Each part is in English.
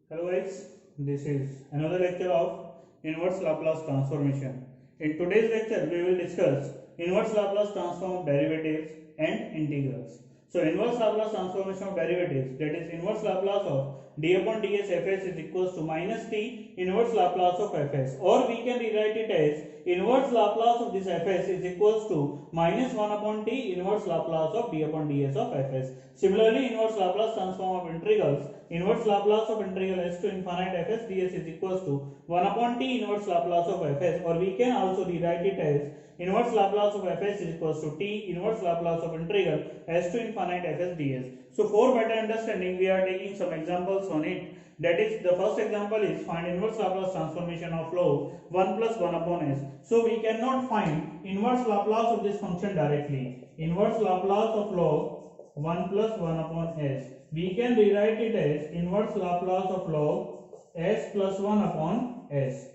Hello guys, this is another lecture of inverse Laplace transformation. In today's lecture, we will discuss inverse Laplace transform of derivatives and integrals. So inverse Laplace transformation of derivatives, that is inverse Laplace of d upon ds fs is equals to minus t inverse Laplace of fs, or we can rewrite it as inverse Laplace of this fs is equals to minus 1 upon t inverse Laplace of d upon ds of fs. Similarly, inverse Laplace transform of integrals, inverse Laplace of integral s to infinite fs ds is equals to 1 upon t inverse Laplace of fs, or we can also rewrite it as inverse Laplace of fs is equals to t inverse Laplace of integral s to infinite fs ds. So for better understanding, we are taking some examples on it. That is, the first example is find inverse Laplace transformation of log 1 plus 1 upon s. So we cannot find inverse Laplace of this function directly. Inverse Laplace of log 1 plus 1 upon s. We can rewrite it as inverse Laplace of log s plus 1 upon s.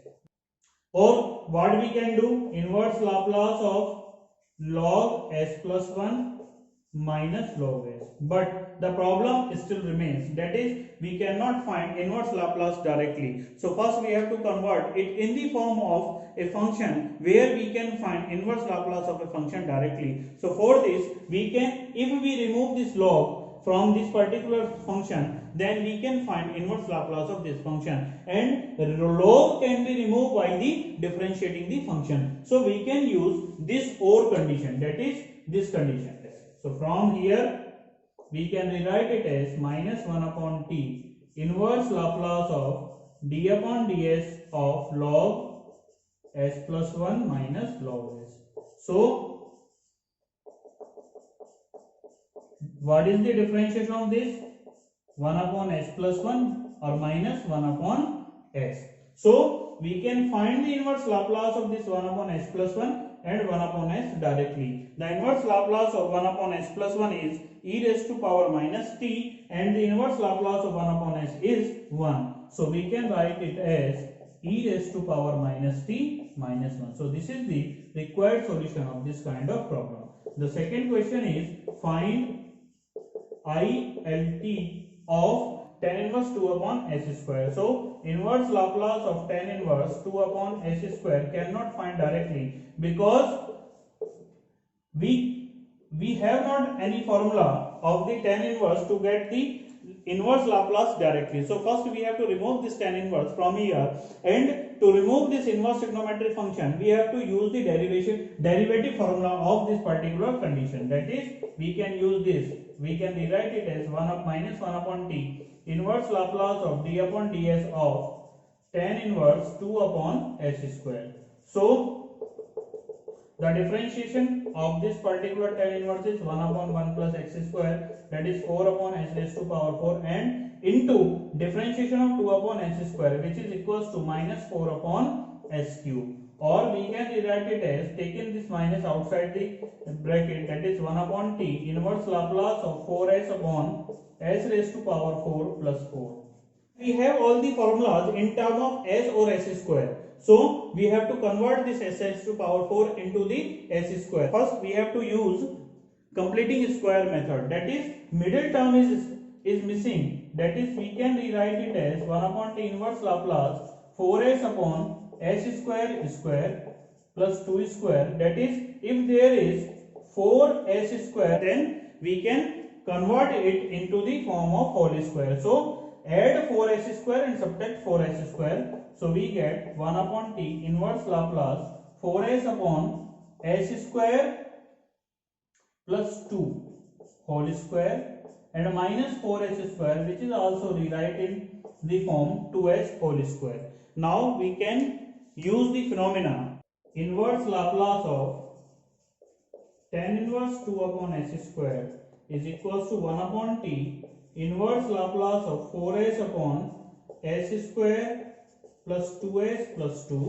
Or what we can do, inverse Laplace of log s plus 1 minus log s. But the problem still remains, that is, we cannot find inverse Laplace directly. So first we have to convert it in the form of a function where we can find inverse Laplace of a function directly. So for this, we can, if we remove this log from this particular function, then we can find inverse Laplace of this function, and log can be removed by the differentiating the function. So we can use this or condition, that is this condition. So from here we can rewrite it as minus 1 upon t inverse Laplace of d upon ds of log s plus 1 minus log s. So what is the differentiation of this? 1 upon s plus 1 or minus 1 upon s. So we can find the inverse Laplace of this 1 upon s plus 1 and 1 upon s directly. The inverse Laplace of 1 upon s plus 1 is e raised to power minus t, and the inverse Laplace of 1 upon s is 1. So we can write it as e raised to power minus t minus 1. So this is the required solution of this kind of problem. The second question is find ILT of tan inverse 2 upon s square. So inverse Laplace of tan inverse 2 upon s square cannot find directly, because we have not any formula of the tan inverse to get the inverse Laplace directly. So first we have to remove this tan inverse from here, and to remove this inverse trigonometric function we have to use the derivative formula of this particular condition. That is, we can use this, we can rewrite it as 1 up minus 1 upon t inverse Laplace of d upon ds of tan inverse 2 upon s square. So the differentiation of this particular tan inverse is 1 upon 1 plus x square, that is 4 upon s raised to power 4, and into differentiation of 2 upon s square, which is equals to minus 4 upon s cube. Or we can rewrite it as, taking this minus outside the bracket, that is 1 upon t inverse Laplace of 4s upon s raised to power 4 plus 4. We have all the formulas in terms of s or s square. So we have to convert this s raised to power 4 into the s square. First we have to use completing square method, that is middle term is missing, that is we can rewrite it as 1 upon t inverse Laplace 4s upon s square square plus 2 square, that is if there is 4s square, then we can convert it into the form of whole square. So add 4s square and subtract 4s square. So we get 1 upon t inverse Laplace 4s upon s square plus 2 whole square and minus 4s square, which is also rewrite in the form 2s whole square. Now we can use the phenomena inverse Laplace of tan inverse 2 upon s square is equals to 1 upon t inverse Laplace of 4s upon s square plus 2s plus 2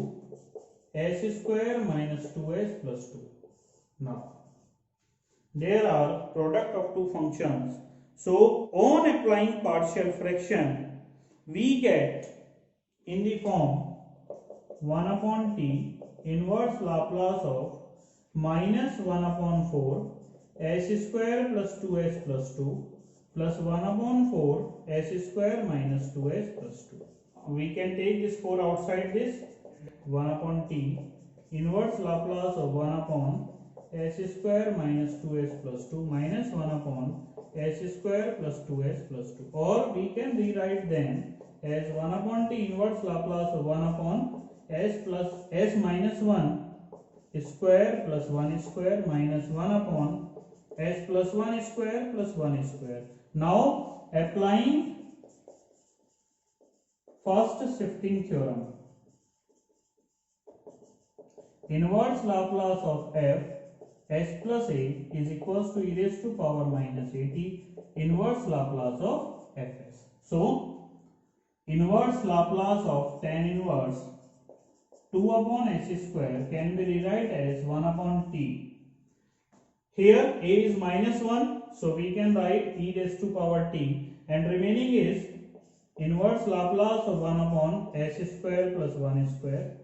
s square minus 2s plus 2. Now there are product of two functions. So on applying partial fraction we get in the form 1 upon t inverse Laplace of minus 1 upon 4 s square plus 2s plus 2 plus 1 upon 4 s square minus 2s plus 2. We can take this 4 outside this. 1 upon t inverse Laplace of 1 upon s square minus 2s plus 2 minus 1 upon s square plus 2s plus 2, or we can rewrite them as 1 upon t inverse Laplace of 1 upon s plus s minus 1 square plus 1 square minus 1 upon s plus 1 square plus 1 square. Now applying first shifting theorem, inverse Laplace of f s plus a is equals to e raised to power minus at inverse Laplace of fs. So inverse Laplace of tan inverse 2 upon s square can be rewrite as 1 upon t. Here a is minus 1, so we can write e raised to power t, and remaining is inverse Laplace of 1 upon s square plus 1 square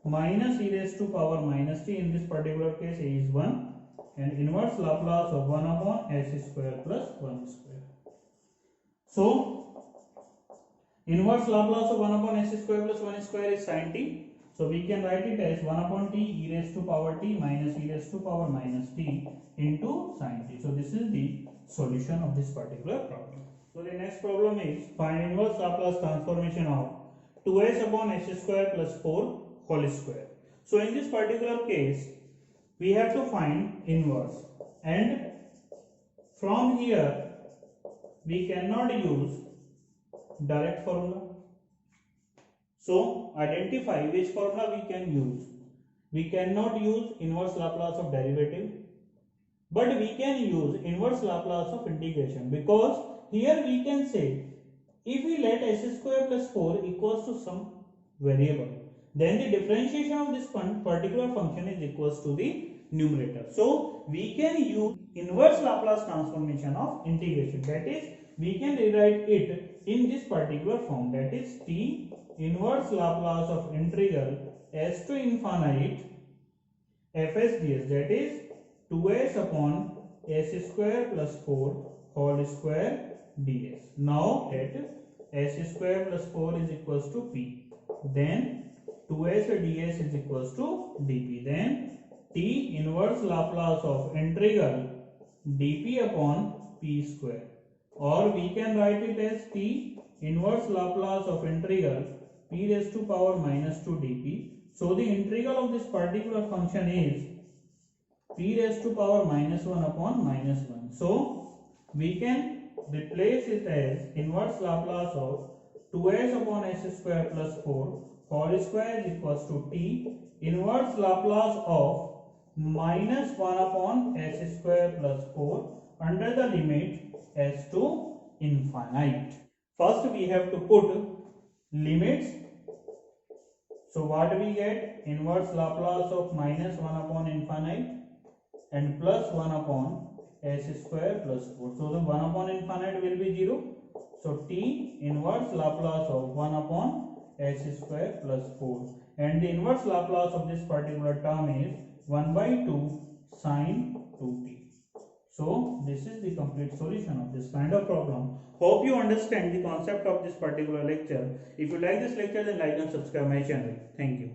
minus e raised to power minus t. In this particular case a is 1, and inverse Laplace of 1 upon s square plus 1 square. So inverse Laplace of 1 upon s square plus 1 square is sin t. So we can write it as 1 upon t e raised to power t minus e raised to power minus t into sin t. So this is the solution of this particular problem. So the next problem is find inverse Laplace transformation of 2s upon s square plus 4 whole square. So in this particular case we have to find inverse, and from here we cannot use direct formula. So identify which formula we can use. We cannot use inverse Laplace of derivative, but we can use inverse Laplace of integration, because here we can say if we let s square plus 4 equals to some variable, then the differentiation of this particular function is equals to the numerator. So we can use inverse Laplace transformation of integration, that is we can rewrite it in this particular form, that is t inverse Laplace of integral s to infinite fs ds, that is 2s upon s square plus 4 whole square ds. Now let s square plus 4 is equals to p, then 2s ds is equals to dp, then t inverse Laplace of integral dp upon p square, or we can write it as t inverse Laplace of integral p raised to power minus 2 dp. So the integral of this particular function is p raised to power minus 1 upon minus 1. So we can replace it as inverse Laplace of 2s upon s square plus 4 whole square is equals to t inverse Laplace of minus 1 upon s square plus 4 under the limit s to infinite. First we have to put limits. So what we get? Inverse Laplace of minus 1 upon infinite and plus 1 upon s square plus 4. So the 1 upon infinite will be 0. So t inverse Laplace of 1 upon s square plus 4, and the inverse Laplace of this particular term is 1 by 2 sine 2t. So this is the complete solution of this kind of problem. Hope you understand the concept of this particular lecture. If you like this lecture, then like and subscribe my channel. Thank you.